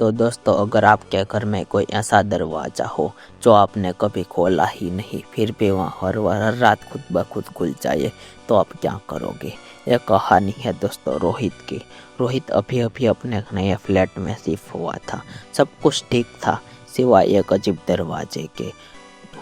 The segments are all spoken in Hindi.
तो दोस्तों, अगर आपके घर में कोई ऐसा दरवाज़ा हो जो आपने कभी खोला ही नहीं, फिर भी वहाँ हर रात खुद ब खुद खुल जाए, तो आप क्या करोगे? ये कहानी है दोस्तों रोहित की। रोहित अभी अभी अपने नए फ्लैट में शिफ्ट हुआ था। सब कुछ ठीक था सिवाय एक अजीब दरवाजे के।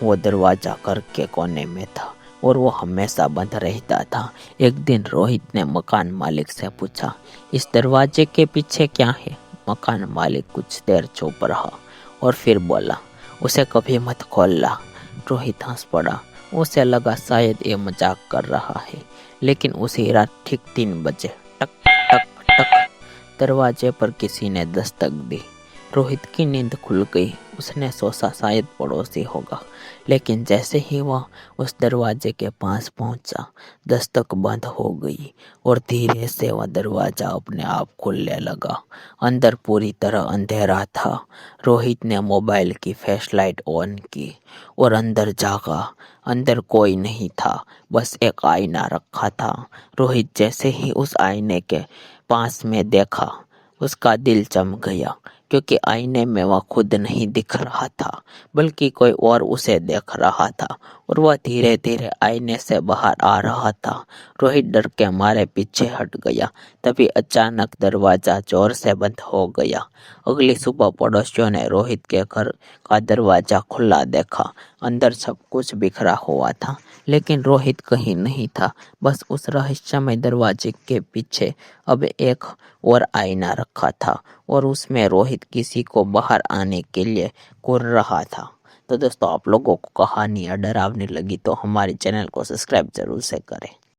वो दरवाज़ा घर के कोने में था और वो हमेशा बंद रहता था। एक दिन रोहित ने मकान मालिक से पूछा, इस दरवाजे के पीछे क्या है? मकान मालिक कुछ देर चुप रहा और फिर बोला, उसे कभी मत खोलना। रोहित हंस पड़ा। उसे लगा शायद ये मजाक कर रहा है, लेकिन उसी रात ठीक 3 बजे टक टक टक दरवाजे पर किसी ने दस्तक दी। रोहित की नींद खुल गई। उसने सोचा शायद पड़ोसी होगा, लेकिन जैसे ही वह उस दरवाजे के पास पहुंचा, दस्तक बंद हो गई और धीरे से वह दरवाज़ा अपने आप खुलने लगा। अंदर पूरी तरह अंधेरा था। रोहित ने मोबाइल की फ्लैश लाइट ऑन की और अंदर झांका। अंदर कोई नहीं था, बस एक आईना रखा था। रोहित जैसे ही उस आईने के पास में देखा, उसका दिल जम गया, क्योंकि आईने में वह खुद नहीं दिख रहा था, बल्कि कोई और उसे देख रहा था और वह धीरे धीरे आईने से बाहर आ रहा था। रोहित डर के मारे पीछे हट गया। तभी अचानक दरवाज़ा जोर से बंद हो गया। अगली सुबह पड़ोसियों ने रोहित के घर का दरवाज़ा खुला देखा। अंदर सब कुछ बिखरा हुआ था, लेकिन रोहित कहीं नहीं था। बस उस रहस्यमय दरवाजे के पीछे अब एक और आईना रखा था और उसमें रोहित किसी को बाहर आने के लिए घूर रहा था। तो दोस्तों, आप लोगों को कहानी डरावनी लगी तो हमारे चैनल को सब्सक्राइब जरूर से करें।